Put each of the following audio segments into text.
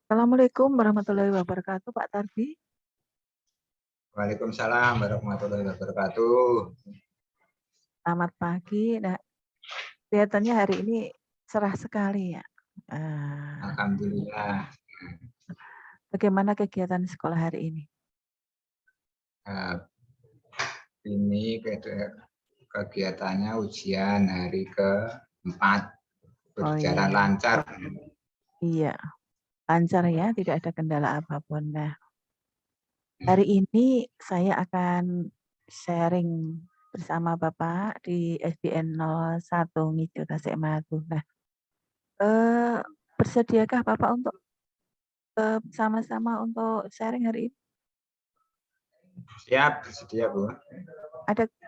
Assalamualaikum warahmatullahi wabarakatuh, Pak Tardi. Waalaikumsalam warahmatullahi wabarakatuh. Selamat pagi. Nah, kelihatannya hari ini cerah sekali ya. Alhamdulillah. Bagaimana kegiatan sekolah hari ini? Ini kegiatannya ujian hari ke-4, berjalan lancar. Iya, lancar ya, tidak ada kendala apapun. Nah, hari ini saya akan sharing bersama Bapak di SDN 01 Ngijo Tasikmalaya. Nah, bersediakah Bapak untuk sama-sama untuk sharing hari ini? Siap, bersedia Bu.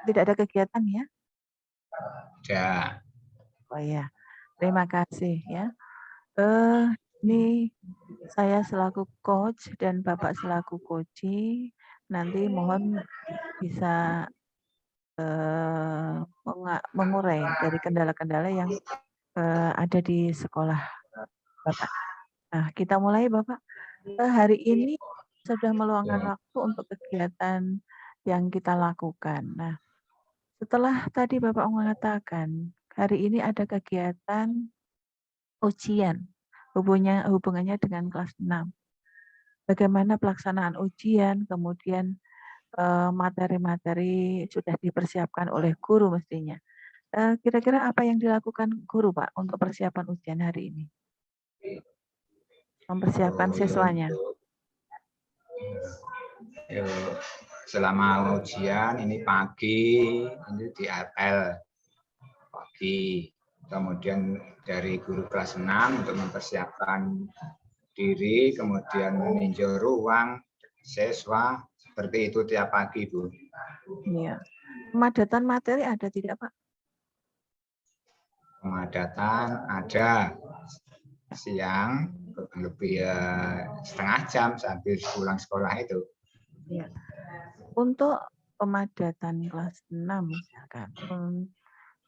Tidak ada kegiatan ya? Ya. Oh ya, terima kasih ya. Ini saya selaku coach dan Bapak selaku coachee, nanti mohon bisa mengurai dari kendala-kendala yang ada di sekolah Bapak. Nah, kita mulai Bapak. Hari ini sudah meluangkan waktu untuk kegiatan yang kita lakukan. Nah, setelah tadi Bapak mengatakan hari ini ada kegiatan ujian, hubungannya dengan kelas 6. Bagaimana pelaksanaan ujian, kemudian materi-materi sudah dipersiapkan oleh guru mestinya. Kira-kira apa yang dilakukan guru Pak untuk persiapan ujian hari ini? Mempersiapkan siswanya. Selama ujian ini pagi, ini di RL pagi. Kemudian dari guru kelas 6 untuk mempersiapkan diri, kemudian meninjau ruang siswa, seperti itu tiap pagi, Bu. Iya. Pemadatan materi ada tidak, Pak? Pemadatan ada siang, lebih setengah jam sambil pulang sekolah itu. Iya. Untuk pemadatan kelas 6 misalkan.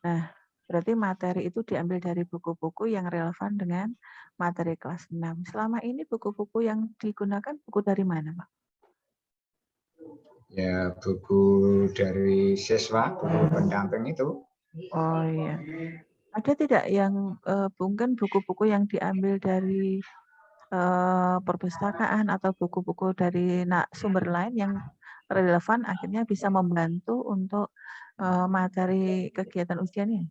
Nah, berarti materi itu diambil dari buku-buku yang relevan dengan materi kelas 6. Selama ini buku-buku yang digunakan buku dari mana, Pak? Ya, buku dari siswa, buku pendamping itu. Oh iya. Ada tidak yang mungkin buku-buku yang diambil dari perpustakaan atau buku-buku dari sumber lain yang relevan akhirnya bisa membantu untuk materi kegiatan ujian ini?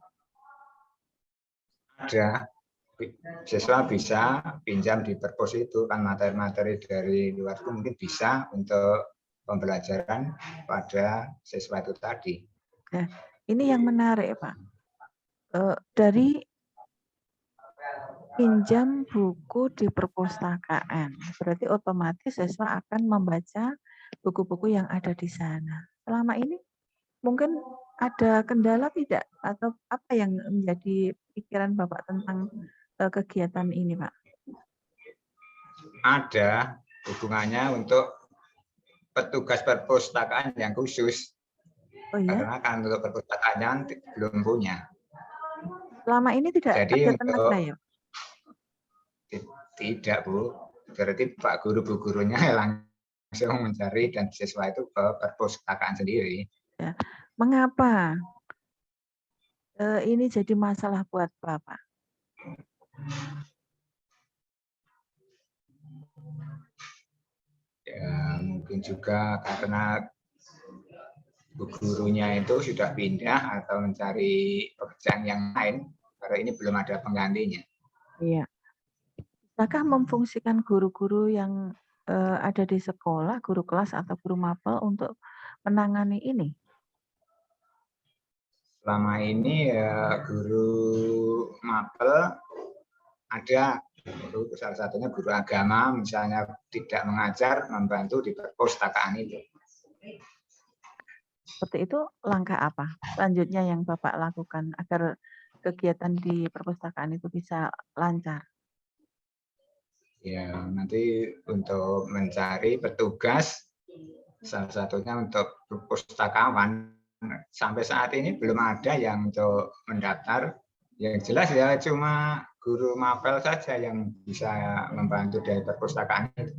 Ada. Siswa bisa pinjam di perpus itu, kan materi-materi dari luar itu mungkin bisa untuk pembelajaran pada siswa itu tadi. Nah, ini yang menarik Pak. Dari pinjam buku di perpustakaan, berarti otomatis siswa akan membaca buku-buku yang ada di sana. Selama ini mungkin ada kendala tidak atau apa yang menjadi pikiran Bapak tentang kegiatan ini, Pak? Ada hubungannya untuk petugas perpustakaan yang khusus. Oh ya? Karena kan untuk perpustakaannya belum punya. Selama ini tidak Jadi ada untuk tenaga ya? Tidak, Bu. Berarti Pak Guru, Bu gurunya langsung mencari dan siswa itu ke perpustakaan sendiri. Ya. Mengapa ini jadi masalah buat Bapak? Ya, mungkin juga karena bu gurunya itu sudah pindah atau mencari pekerjaan yang lain, karena ini belum ada penggantinya. Iya. Bisakah memfungsikan guru-guru yang ada di sekolah, guru kelas atau guru mapel untuk menangani ini? Selama ini ya guru mapel ada, guru, salah satunya guru agama, misalnya tidak mengajar, membantu di perpustakaan itu. Seperti itu, langkah apa selanjutnya yang Bapak lakukan agar kegiatan di perpustakaan itu bisa lancar? Ya, nanti untuk mencari petugas, salah satunya untuk pustakawan. Sampai saat ini belum ada yang untuk mendaftar Yang jelas ya cuma guru mapel saja yang bisa membantu dari perpustakaan itu.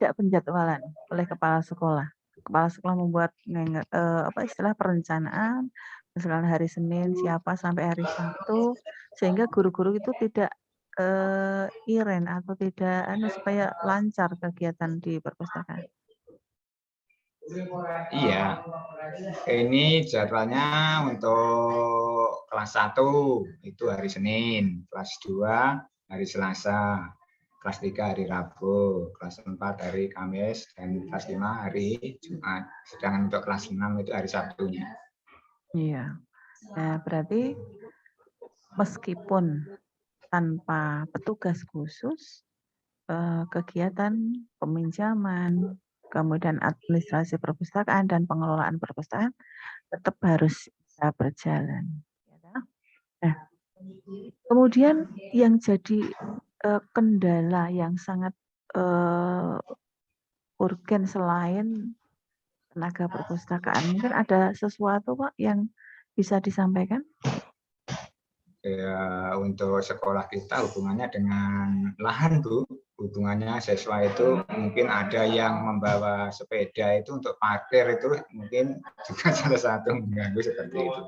Tidak penjadwalan oleh kepala sekolah. Kepala sekolah membuat istilah perencanaan, misalkan hari Senin siapa sampai hari Sabtu, sehingga guru-guru itu tidak iren atau tidak supaya lancar kegiatan di perpustakaan. Iya, ini jadwalnya untuk kelas 1 itu hari Senin, kelas 2 hari Selasa, kelas 3 hari Rabu, kelas 4 hari Kamis, dan kelas 5 hari Jumat. Sedangkan untuk kelas 6 itu hari Sabtunya. Iya. Nah, berarti meskipun tanpa petugas khusus, kegiatan peminjaman, kemudian administrasi perpustakaan dan pengelolaan perpustakaan tetap harus bisa berjalan. Nah, kemudian yang jadi kendala yang sangat urgen selain tenaga perpustakaan, mungkin ada sesuatu Pak yang bisa disampaikan? Ya, untuk sekolah kita hubungannya dengan lahan, Bu. Hubungannya siswa itu mungkin ada yang membawa sepeda itu untuk parkir, itu mungkin juga salah satu mengganggu seperti itu.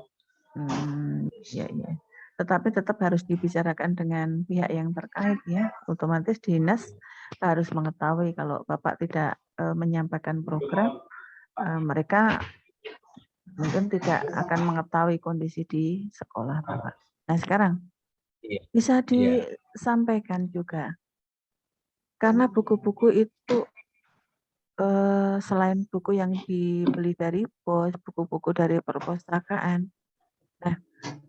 Ya, ya. Tetapi tetap harus dibicarakan dengan pihak yang terkait ya. Otomatis dinas harus mengetahui kalau Bapak tidak menyampaikan program, mereka mungkin tidak akan mengetahui kondisi di sekolah Bapak. Nah sekarang bisa disampaikan juga, karena buku-buku itu selain buku yang dibeli dari pos, buku-buku dari perpustakaan, nah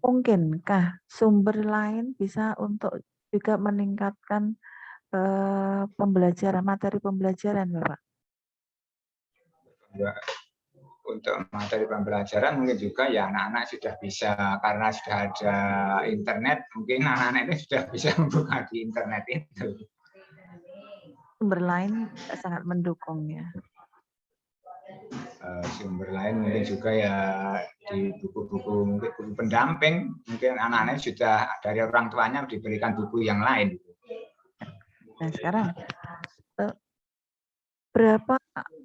mungkinkah sumber lain bisa untuk juga meningkatkan pembelajaran, materi pembelajaran Bapak? Untuk materi pembelajaran mungkin juga ya anak-anak sudah bisa, karena sudah ada internet, mungkin anak-anak ini sudah bisa membuka di internet itu. Sumber lain sangat mendukung ya. Sumber lain mungkin juga ya di buku-buku, mungkin buku pendamping, mungkin anak-anak sudah dari orang tuanya diberikan buku yang lain. Nah sekarang berapa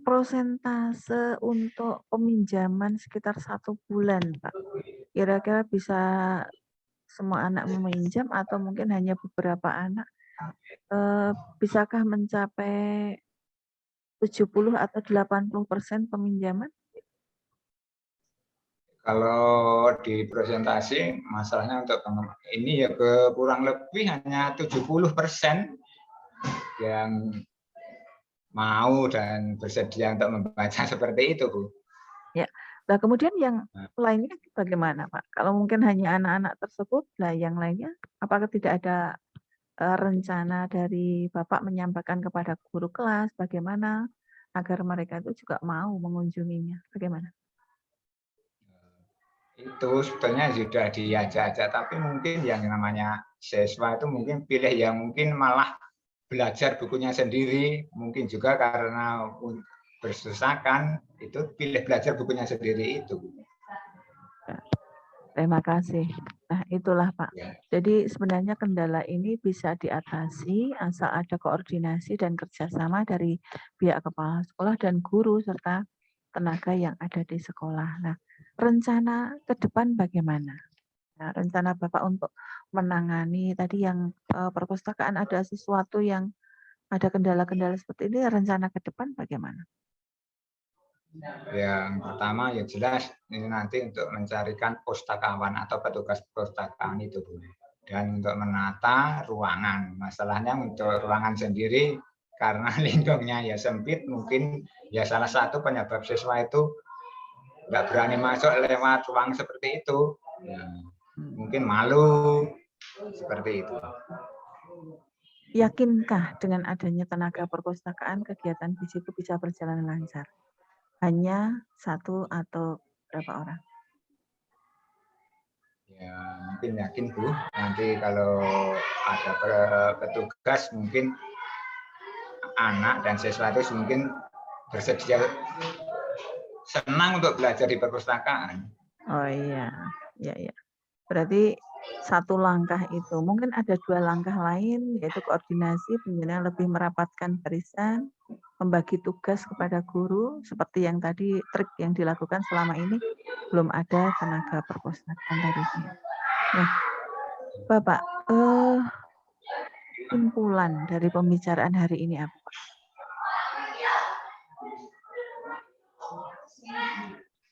prosentase untuk peminjaman sekitar 1 bulan, Pak? Kira-kira bisa semua anak meminjam atau mungkin hanya beberapa anak? Bisakah mencapai 70 atau 80% peminjaman? Kalau di presentasi masalahnya untuk ini ya kurang lebih hanya 70% yang mau dan bersedia untuk membaca seperti itu, Bu. Ya. Nah, kemudian yang lainnya bagaimana, Pak? Kalau mungkin hanya anak-anak tersebut, lah yang lainnya apakah tidak ada rencana dari Bapak menyampaikan kepada guru kelas bagaimana agar mereka itu juga mau mengunjunginya? Bagaimana? Itu sebetulnya sudah diajak-ajak, tapi mungkin yang namanya siswa itu mungkin pilih yang mungkin malah belajar bukunya sendiri, mungkin juga karena berdesakan itu pilih belajar bukunya sendiri itu. Terima kasih. Nah, itulah Pak. Jadi sebenarnya kendala ini bisa diatasi asal ada koordinasi dan kerjasama dari pihak kepala sekolah dan guru serta tenaga yang ada di sekolah. Nah, rencana ke depan bagaimana? Nah, rencana Bapak untuk menangani tadi yang perpustakaan ada sesuatu yang ada kendala-kendala seperti ini, rencana ke depan bagaimana? Yang pertama ya jelas ini nanti untuk mencarikan pustakawan atau petugas perpustakaan itu, Bu. Dan untuk menata ruangan. Masalahnya untuk ruangan sendiri karena lingkungnya ya sempit, mungkin ya salah satu penyebab siswa itu nggak berani masuk lewat ruang seperti itu. Ya, mungkin malu seperti itu. Yakinkah dengan adanya tenaga perpustakaan kegiatan di situ bisa berjalan lancar? Hanya satu atau berapa orang? Ya, mungkin yakin Bu, nanti kalau ada petugas mungkin anak dan siswa itu mungkin bersedia senang untuk belajar di perpustakaan. Oh iya, ya ya. Berarti satu langkah itu. Mungkin ada 2 langkah lain, yaitu koordinasi, pimpinan lebih merapatkan barisan, membagi tugas kepada guru, seperti yang tadi trik yang dilakukan selama ini, belum ada tenaga perpustakaan tadi. Nah, Bapak, kesimpulan dari pembicaraan hari ini apa, Pak?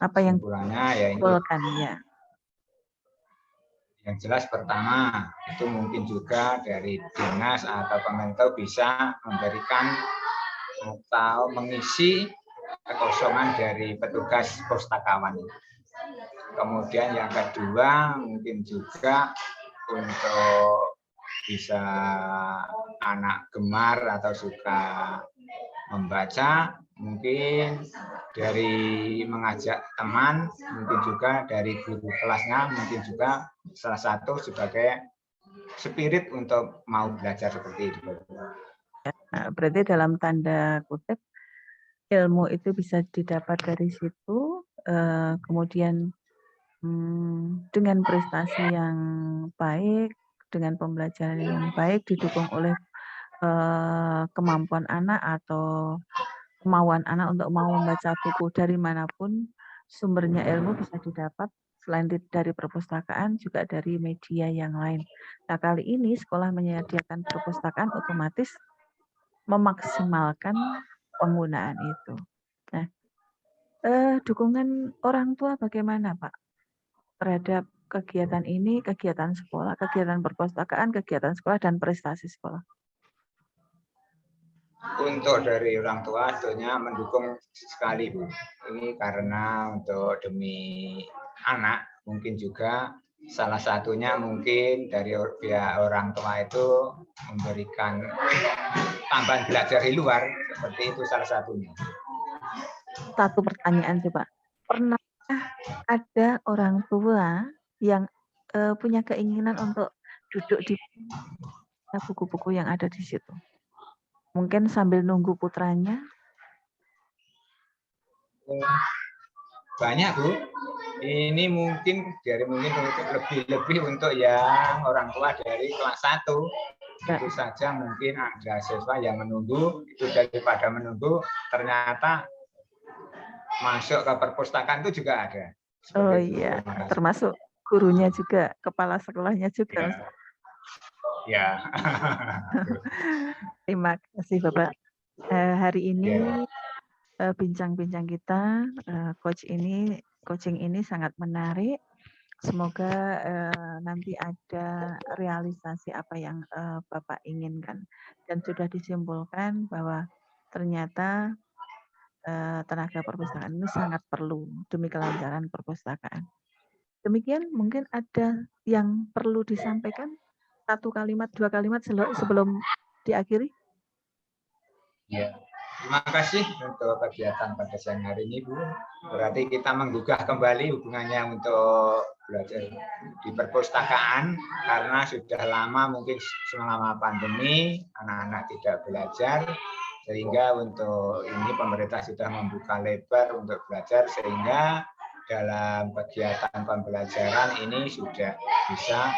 Apa yang Kesimpulannya ya ini disimpulkan ya? yang jelas pertama itu mungkin juga dari dinas atau Kementerian bisa memberikan atau mengisi kekosongan dari petugas pustakawan. Kemudian yang kedua mungkin juga untuk bisa anak gemar atau suka membaca, mungkin dari mengajak teman, mungkin juga dari guru kelasnya, mungkin juga salah satu sebagai spirit untuk mau belajar seperti itu. Nah, berarti dalam tanda kutip ilmu itu bisa didapat dari situ, kemudian dengan prestasi yang baik, dengan pembelajaran yang baik didukung oleh kemampuan anak atau kemauan anak untuk mau membaca buku dari manapun, sumbernya ilmu bisa didapat selain dari perpustakaan juga dari media yang lain. Nah, kali ini sekolah menyediakan perpustakaan otomatis memaksimalkan penggunaan itu. Nah, dukungan orang tua bagaimana, Pak, terhadap kegiatan ini, kegiatan sekolah, kegiatan perpustakaan, kegiatan sekolah, dan prestasi sekolah? Untuk dari orang tua tentunya mendukung sekali, Bu. Ini karena untuk demi anak, mungkin juga salah satunya mungkin dari pihak orang tua itu memberikan tambahan belajar di luar, seperti itu salah satunya. Satu pertanyaan coba, pernah ada orang tua yang punya keinginan untuk duduk di buku-buku yang ada di situ? Mungkin sambil nunggu putranya? Banyak, Bu. Ini mungkin lebih untuk yang orang tua dari kelas 1. Itu saja mungkin ada siswa yang menunggu, itu daripada menunggu ternyata masuk ke perpustakaan itu juga ada. Oh iya, termasuk gurunya juga, kepala sekolahnya juga. Ya. Terima kasih Bapak. Hari ini bincang-bincang kita, coaching ini sangat menarik. Semoga nanti ada realisasi apa yang Bapak inginkan. Dan sudah disimpulkan bahwa ternyata tenaga perpustakaan ini sangat perlu demi kelancaran perpustakaan. Demikian, mungkin ada yang perlu disampaikan? 1 kalimat, 2 kalimat sebelum diakhiri? Ya. Terima kasih untuk kegiatan pada siang hari ini, Bu. Berarti kita menggugah kembali hubungannya untuk belajar di perpustakaan karena sudah lama mungkin selama pandemi anak-anak tidak belajar, sehingga untuk ini pemerintah sudah membuka lebar untuk belajar sehingga dalam kegiatan pembelajaran ini sudah bisa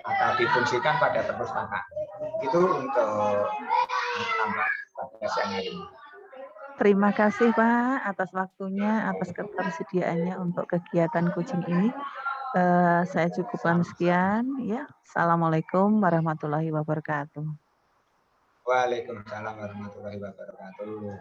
atau difungsikan pada perpustakaan. Itu untuk tambah pada siang hari ini. Terima kasih Pak atas waktunya, atas ketersediaannya untuk kegiatan coaching ini. Saya cukupkan sekian ya. Assalamualaikum warahmatullahi wabarakatuh. Waalaikumsalam warahmatullahi wabarakatuh.